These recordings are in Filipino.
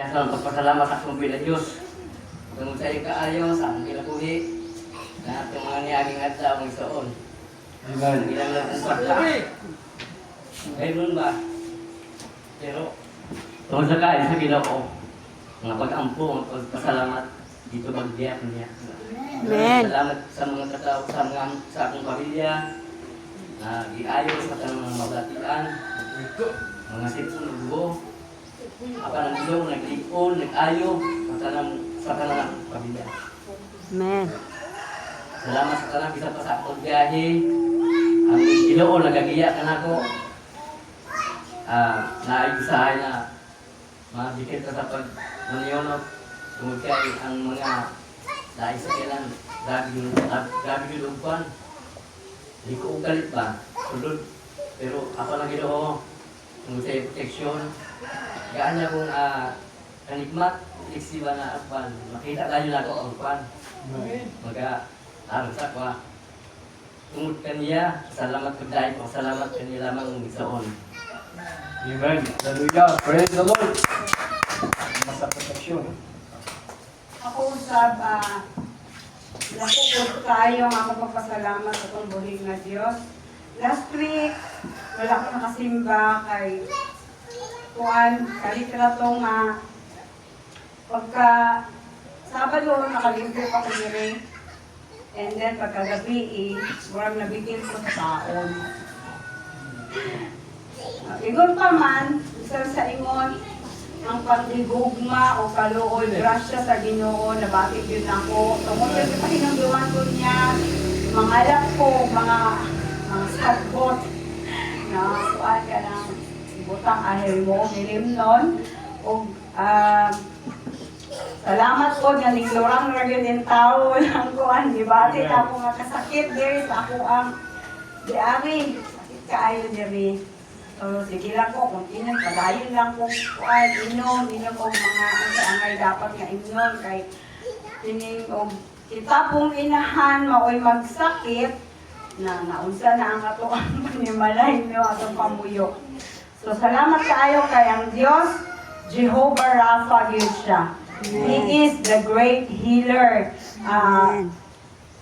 Kaya pagpasalamat akong pila Diyos. Tungod sa iyong kaayo, sa akong kinabuhi, na itong mga niyaging at sa among soon. Amen. Ilang lang kong patla. Mayroon ba? Pero, tungod sa kain sa Ginoo, mga pag-ampo, mga pagpasalamat dito magdiyak niya. Amen. Salamat sa mga katao, sa akong pamilya, na giayo sa kanang mga mabatian, mga sipon ng buo, apa ng ilong, nag-ipon, nag-ayo, sa kanang pamilya. Amen. Salamat sa kanang bisa pa sa akong biyahe, ang Ginoo nagagiya ka na ko, naibisahay na mabikit ka sa pag-maniyonot, tungkol kay ang mga dahil sa kailan, grabe yung lugpan. Hindi ko ugalit ba? Sulod. Pero ako lang Ginoo, tungkol sa proteksyon. Gaan niya kung kanikmat, iksi ba na akpan. Makita tayo na ako ang akpan. Mag-aarap sa kwa. Tungkol kaniya, salamat kagdahin ko. Salamat kaniya lamang ng isaon. Amen. Hallelujah. Praise the Lord. Masa proteksyon. Ako usab, nakukot tayo ang ako magpasalamat sa itong buhing na Diyos. Last week, wala ko nakasimba kay Juan, kalitra nga pagka Sabado, nakalimpyo ako nire. And then pagkagabi, murang nabigil ko sa taon. Ingon pa man, isa sa ingon, ang pagdigugma o kaluoy, grasya sa Ginoo, nabati yun ako. Tungkol sa pahinanggawan ko niya, mga alap ko, mga sagbot, na kuhaan ka ng butang ahel mo, nilimnon. O salamat po, nalinglurang ragyan yung tao ng kuhaan, di ba? Ako nga kasakit diri sa ako ang diari, sakit kaayo diri. So, sige lang po, kung inon, padayon lang po, inom po mga angay dapat nga inom, kay tining kita pong inahan, maoy magsakit, na naunsa na ang ato ang panimalay nyo, atong pamuyo. So, salamat kaayo kay ang Diyos, Jehovah Rapha, yun siya. He is the great healer.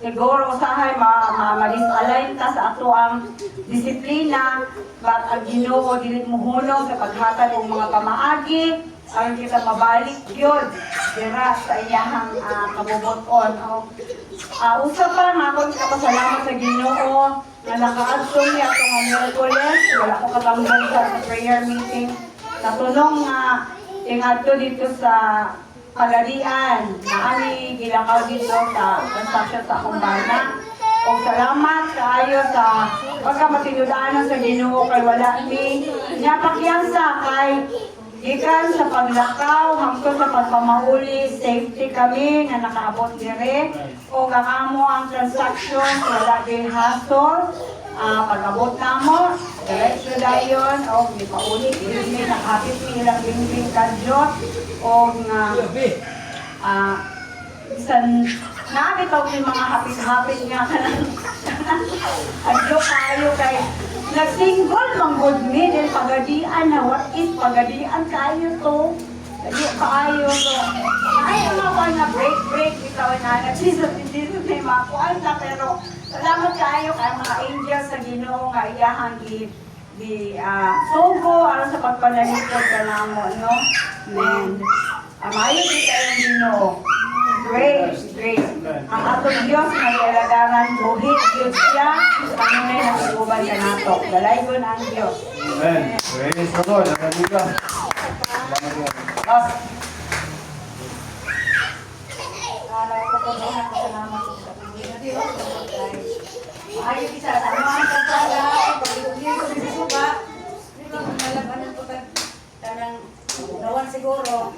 Siguro usahay malis-alay ta sa ato ang disiplina, but ang Ginoo dili muhuno sa paghatag og mga pamaagi aron kita mabalik gyud dira sa iyahang kabubuton. Usa pa nga ako pasalamat sa Ginoo na nakaadto niya atong Miyerkules, wala ko katambong sa prayer meeting. Natulong nga ingadto dito sa Pagadian, na ani gilakaw dito sa transaction sa akong bana. O salamat kaayo sa pagkamatinudaanan sa Ginoo kay wala mi napakyansa kay gikan sa paglakaw hangtod sa pagpamahuli, safety kami nga nakaabot dire. O kakamo ang transaction wala gyud hassle. Pag-abot na mo, diretso dayon, o may paulit, may nakapit may ilang bimbing kadyot, o nga, isan, nakabitaw may mga hapit-hapit nga ka ng kadyot kayo kay, nagsinggol mang good me, din pagadian na, what is pagadian kayo to? Kadyot kayo to. Ay, mga na break, ikaw na, nagsisos may makuan na, pero, salamat kayo kay mga angels sa Ginoo nga iyahang sugo aron sa pagpanalipod kanamo, no? And maayo di kayo Ginoo. Great. Ang atong Dios nga ilagaran buhi gyud siya kanunay nasuguban kanato. Dalaygon ang Dios. Amen. Praise the Lord. Hallelujah. Last. Salamat sa Diyos. Ayaw isa sa mga kasaga, pag-iuligo sa suba, dito malabanan po tanang nawan siguro,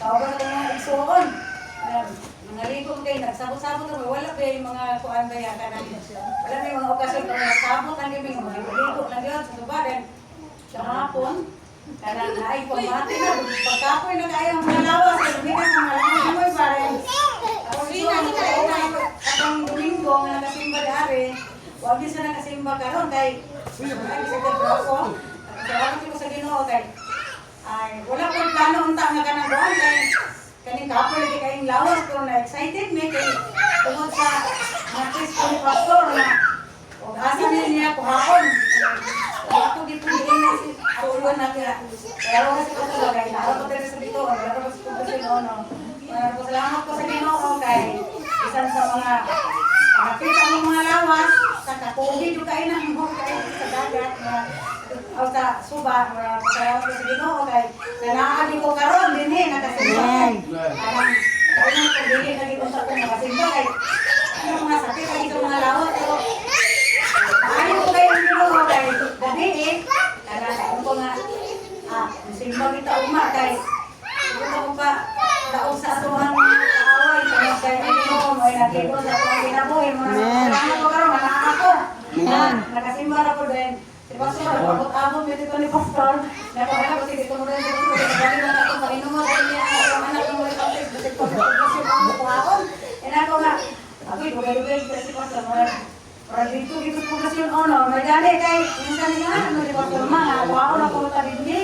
tawagan ko mga igsoon. Mga ligong kayo, nagsabot-sabot kami, wala pa yung mga kuan ba yan ka natin. Wala may mga okasyon kung nagsabot ang gabi, mga ligo lang yun sa suba, then sa hapon, kanang naay pamati na, pagkapoy na kayo ang mga lawas, lumikas ang malamang amoy pa rin. Atong Domingo nga nakasimba dari, huwag din sa nakasimba karon kay ay sa trabaho. Salamat ko sa Ginoo kay Ay, wala ko plano unta nga kanang doon kay kaning couple di kayong lawas pero na excited me kay tungod sa artist ko ni pastor na og asa niya kuhaon. Ako di po na si tuwan na kaya. Pero kasi ko talaga na ako pero sa dito, wala ko sa pagkasin no. Salamat ko sa Ginoo kay isan sa mga nakita ng mga lawas sa kapogi do kay na mo kay sa dagat na o sa suba salamat ko sa Ginoo kay nanaagi ko karon dinhi nakasimba kay parang ano ko dili lagi ko sa kung nakasimba kay ano mga sakit lagi sa mga lawas pero ay ko kay ang Ginoo kay gabi kana ko nga simba kita uma kay ko pa daog sa atuhang kaaway kay Ginoo mo nakita sa akong ginabuhi mo salamat ko karon manaa ako nakasimba ra ko din. Si Pastor, abot-abot dito ni Pastor. Nakakala ko dito mo rin dito. Galing na ako painom mo dahil ang anak mo ay kapit. Kasi Pastor, kasi mo ko ako. Ako nga, ako dugay-dugay si Pastor. Para dito po kasi yung ono. May gani kay, minsan nga, ano di Pastor, mga, ako na po tabindi.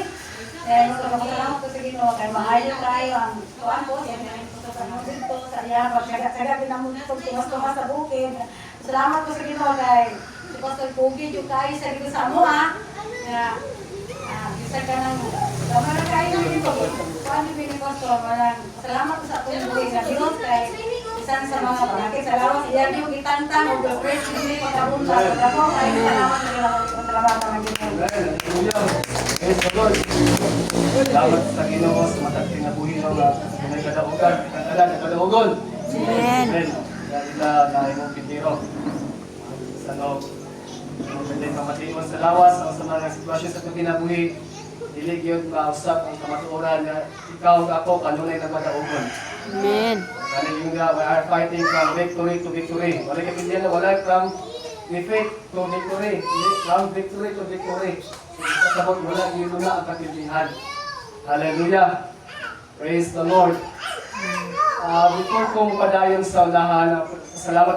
Salamat ko sa Ginoo kay maayo tayo ang tuwan ko. Yan po sa dito, sa Yabag. Kaya pinamutog tumas-tumas sa bukid. Salamat ko sa Ginoo kay si Pastor Pogi yung kayo sa dito sa amo isa ka ng kamara kayo dito paano yung ni Pastor salamat ko sa atong buhay sa Diyos kay isan sa mga panakit sa lawas iyan yung itantang o the-press hindi pagkabunta ako kay salamat sa Ginoo salamat sa Ginoo Hallelujah. Praise the Lord. Salamat sa Ginoo sa matagting na buhi ng may kadaugan, kadaugon. Amen. Amen. Dahil na imong pitiro. Ano, kung pwede kamatiwan sa lawas o sa mga sitwasyon sa itong kinabuhi, dili gyud mausap ang kamatuoran na ikaw ug ako kanunay nagmadaugon. Amen. Kani yung we are fighting from victory to victory. Wala ka pindihan na wala from defeat to victory. From victory to victory. Kasabot wala yun na ang katindihan. Hallelujah. Praise the Lord. Before kong padayon sa unahan, salamat